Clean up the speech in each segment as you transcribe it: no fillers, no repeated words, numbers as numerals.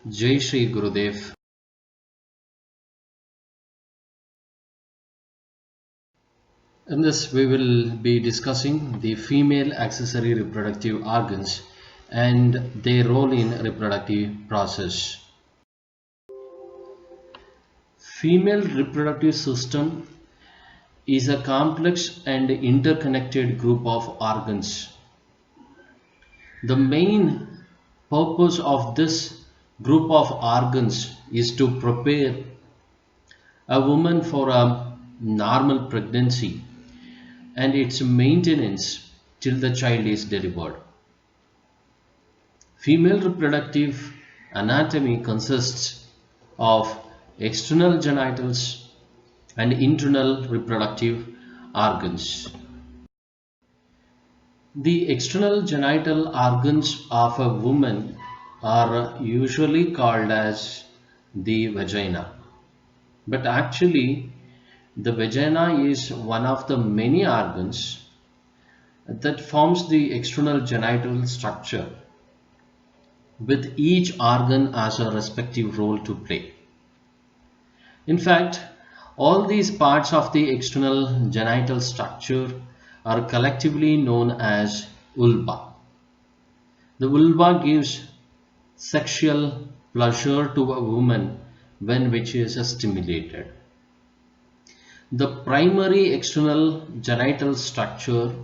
Jai Shri Gurudev. In this, we will be discussing the female accessory reproductive organs and their role in reproductive process. Female reproductive system is a complex and interconnected group of organs. The main purpose of this group of organs is to prepare a woman for a normal pregnancy and its maintenance till the child is delivered. Female reproductive anatomy consists of external genitals and internal reproductive organs. The external genital organs of a woman are usually called as the vagina, but actually, the vagina is one of the many organs that forms the external genital structure, with each organ as a respective role to play. In fact, all these parts of the external genital structure are collectively known as vulva. The vulva gives sexual pleasure to a woman when which is stimulated. The primary external genital structure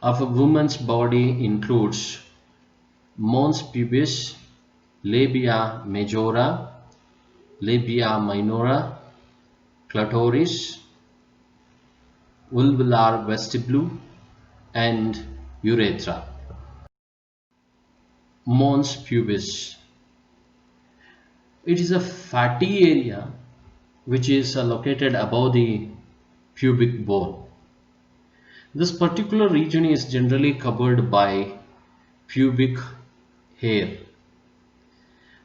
of a woman's body includes mons pubis, labia majora, labia minora, clitoris, vulvar vestibule, and urethra. Mons pubis. It is a fatty area which is located above the pubic bone. This particular region is generally covered by pubic hair.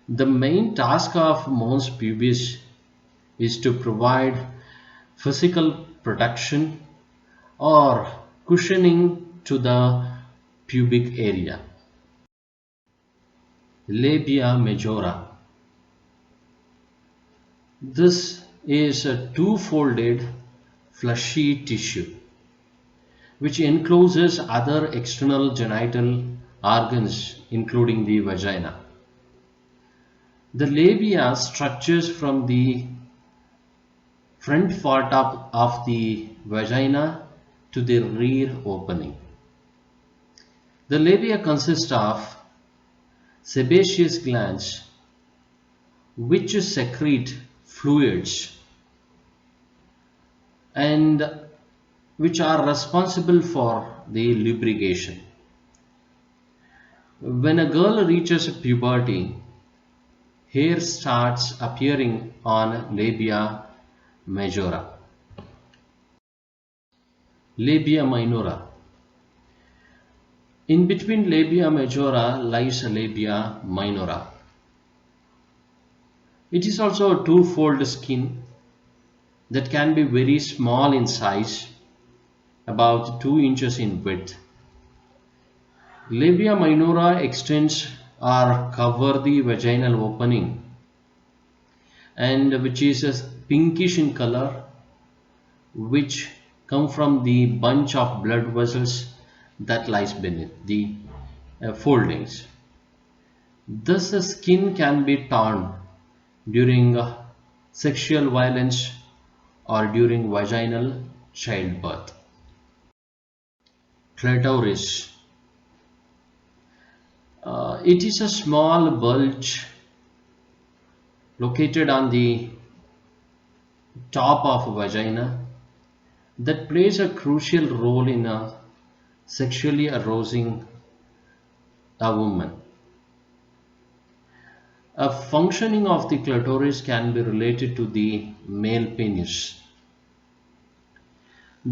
The main task of mons pubis is to provide physical protection or cushioning to the pubic area. Labia majora. This is a two-folded fleshy tissue which encloses other external genital organs including the vagina. The labia stretches from the front part of the vagina to the rear opening. The labia consist of sebaceous glands which secrete fluids and which are responsible for the lubrication. When a girl reaches puberty, hair starts appearing on labia majora. Labia minora. In between labia majora lies labia minora. It is also a two-fold skin that can be very small in size, about 2 inches in width. Labia minora extends or cover the vaginal opening and which is pinkish in color, which come from the bunch of blood vessels that lies beneath the foldings. Thus the skin can be torn during sexual violence or during vaginal childbirth. Clitoris. It is a small bulge located on the top of a vagina that plays a crucial role in sexually arousing a woman. A functioning of the clitoris can be related to the male penis.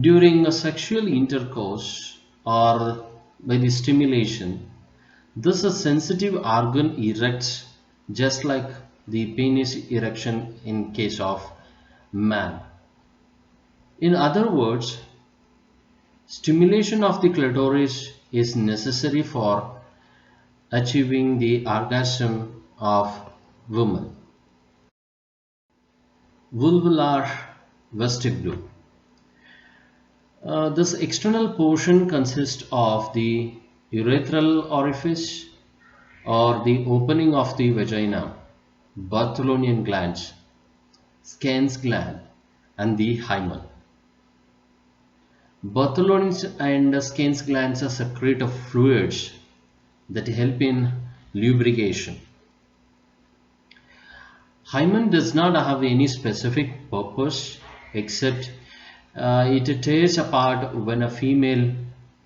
During a sexual intercourse or by the stimulation, this a sensitive organ erects just like the penis erection in case of man. In other words, stimulation of the clitoris is necessary for achieving the orgasm of woman. Vulvar vestibule. This external portion consists of the urethral orifice or the opening of the vagina, Bartholinian glands, Skene's gland, and the hymen. Bartholin's and Skene's glands secrete fluids that help in lubrication. Hymen does not have any specific purpose except it tears apart when a female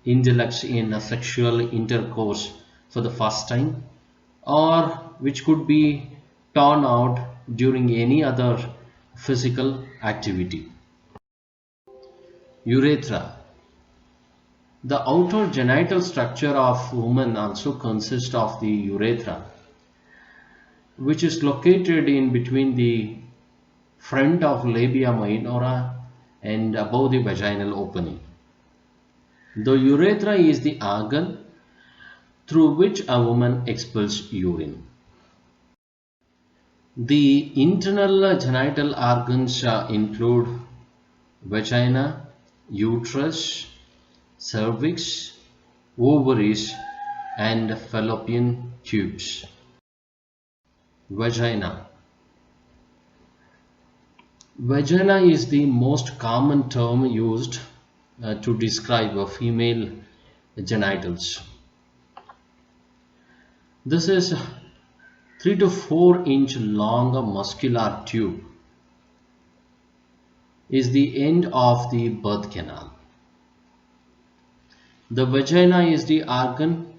indulges in a sexual intercourse for the first time, or which could be torn out during any other physical activity. Urethra. The outer genital structure of women also consists of the urethra, which is located in between the front of labia minora and above the vaginal opening. The urethra is the organ through which a woman expels urine. The internal genital organs include vagina, uterus, cervix, ovaries, and fallopian tubes. Vagina. Vagina is the most common term used to describe female genitals. This is 3 to 4 inch long muscular tube is the end of the birth canal. The vagina is the organ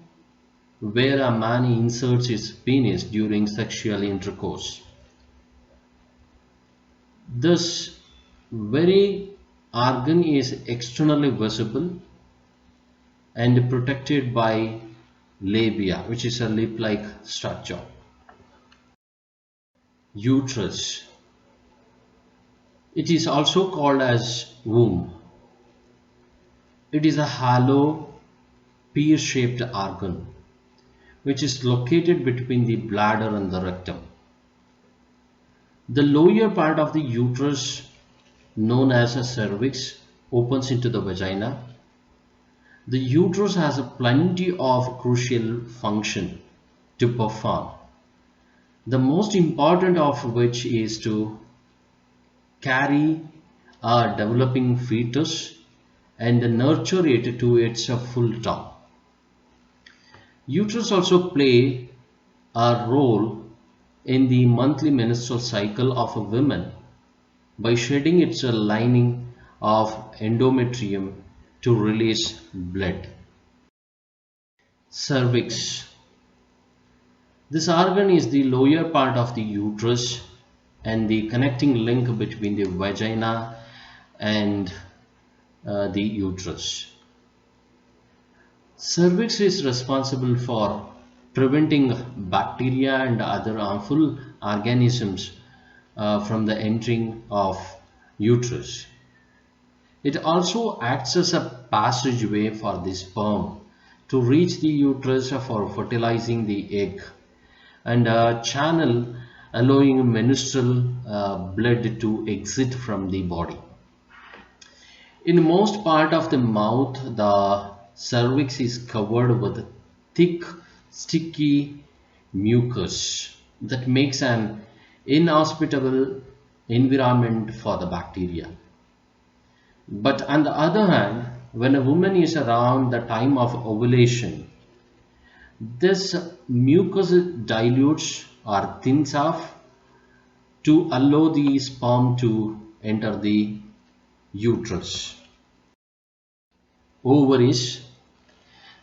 where a man inserts his penis during sexual intercourse. This very organ is externally visible and protected by labia, which is a lip-like structure. Uterus. It is also called as womb. It is a hollow, pear-shaped organ which is located between the bladder and the rectum. The lower part of the uterus, known as a cervix, opens into the vagina. The uterus has plenty of crucial function to perform, the most important of which is to carry a developing fetus and nurture it to its full term. Uterus also play a role in the monthly menstrual cycle of a woman by shedding its lining of endometrium to release blood. Cervix. This organ is the lower part of the uterus and the connecting link between the vagina and the uterus. Cervix is responsible for preventing bacteria and other harmful organisms from the entering of uterus. It also acts as a passageway for the sperm to reach the uterus for fertilizing the egg, and a channel allowing menstrual blood to exit from the body. In most part of the mouth, the cervix is covered with thick, sticky mucus that makes an inhospitable environment for the bacteria. But on the other hand, when a woman is around the time of ovulation, this mucus dilutes or thins off to allow the sperm to enter the uterus. Ovaries.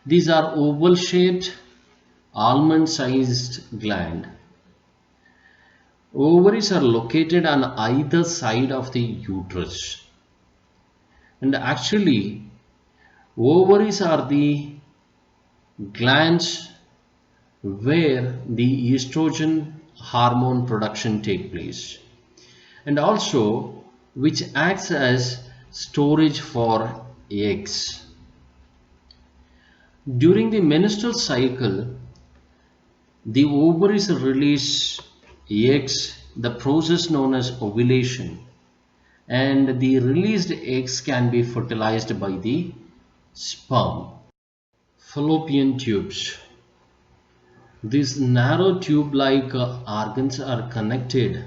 These are oval shaped, almond sized gland. Ovaries are located on either side of the uterus. And actually, ovaries are the glands where the estrogen hormone production take place, and also which acts as storage for eggs. During the menstrual cycle, the ovaries release eggs, the process known as ovulation, and the released eggs can be fertilized by the sperm. Fallopian tubes. These narrow tube-like organs are connected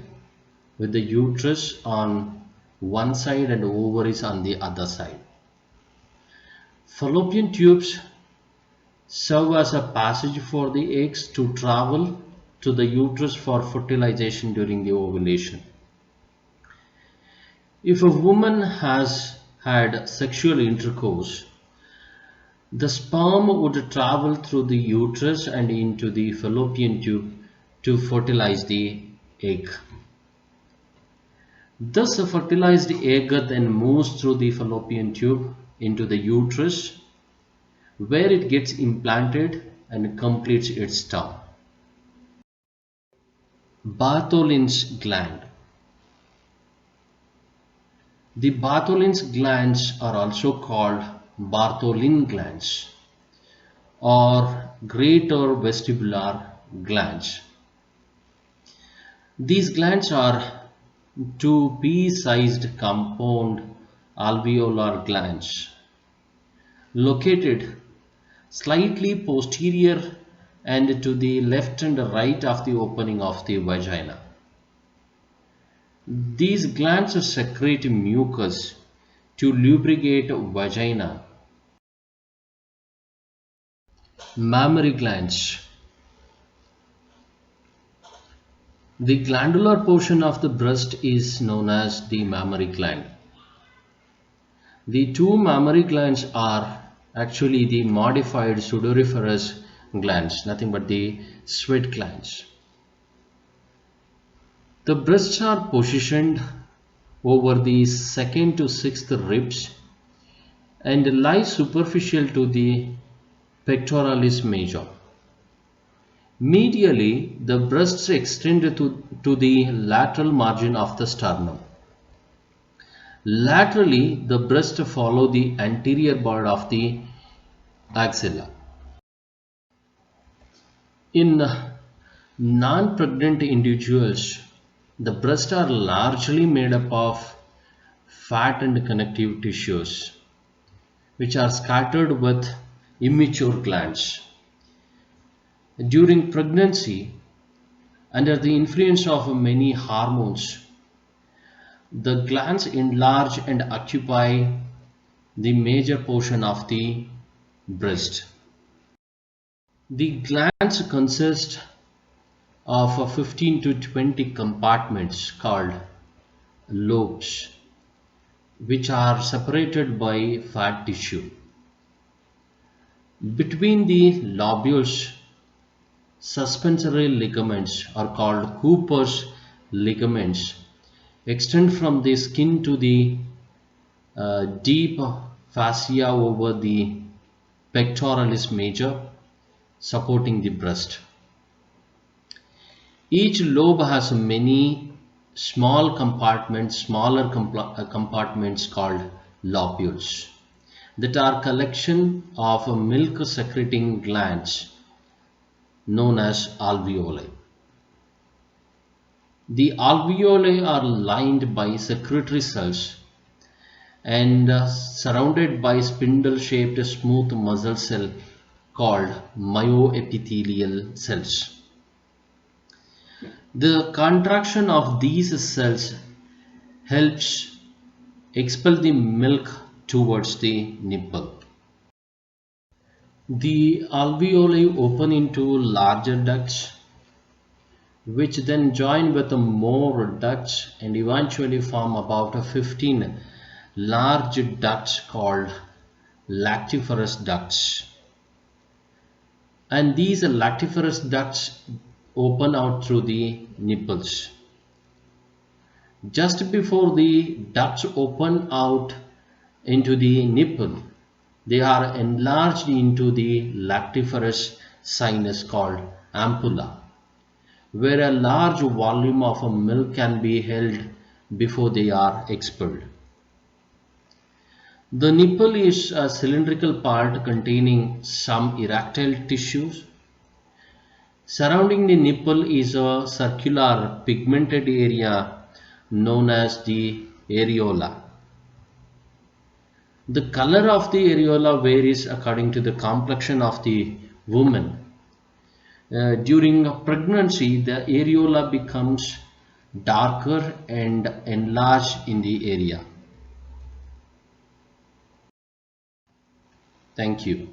with the uterus on one side and ovaries on the other side. Fallopian tubes serve as a passage for the eggs to travel to the uterus for fertilization during the ovulation. If a woman has had sexual intercourse, the sperm would travel through the uterus and into the fallopian tube to fertilize the egg. Thus, a fertilized egg then moves through the fallopian tube into the uterus, where it gets implanted and completes its term. Bartholin's gland. The Bartholin's glands are also called Bartholin glands or greater vestibular glands. These glands are two pea-sized compound alveolar glands located slightly posterior and to the left and right of the opening of the vagina. These glands secrete mucus to lubricate vagina. Mammary glands. The glandular portion of the breast is known as the mammary gland. The two mammary glands are actually the modified sudoriferous glands, nothing but the sweat glands. The breasts are positioned over the second to sixth ribs and lie superficial to the pectoralis major. Medially, the breasts extend to the lateral margin of the sternum. Laterally, the breasts follow the anterior bud of the axilla. In non-pregnant individuals, the breasts are largely made up of fat and connective tissues, which are scattered with immature glands. During pregnancy, under the influence of many hormones, the glands enlarge and occupy the major portion of the breast. The glands consist of 15 to 20 compartments called lobes, which are separated by fat tissue. Between the lobules, suspensory ligaments are called Cooper's ligaments, extend from the skin to the deep fascia over the pectoralis major, supporting the breast. Each lobe has many small compartments, smaller compartments called lobules that are collection of milk secreting glands known as alveoli. The alveoli are lined by secretory cells and surrounded by spindle-shaped smooth muscle cell called myoepithelial cells. The contraction of these cells helps expel the milk towards the nipple. The alveoli open into larger ducts, which then join with more ducts and eventually form about 15 large ducts called lactiferous ducts. And these lactiferous ducts open out through the nipples. Just before the ducts open out into the nipple, they are enlarged into the lactiferous sinus called ampulla, where a large volume of milk can be held before they are expelled. The nipple is a cylindrical part containing some erectile tissues, Surrounding the nipple is a circular pigmented area known as the areola. The color of the areola varies according to the complexion of the woman. During pregnancy, the areola becomes darker and enlarged in the area. Thank you.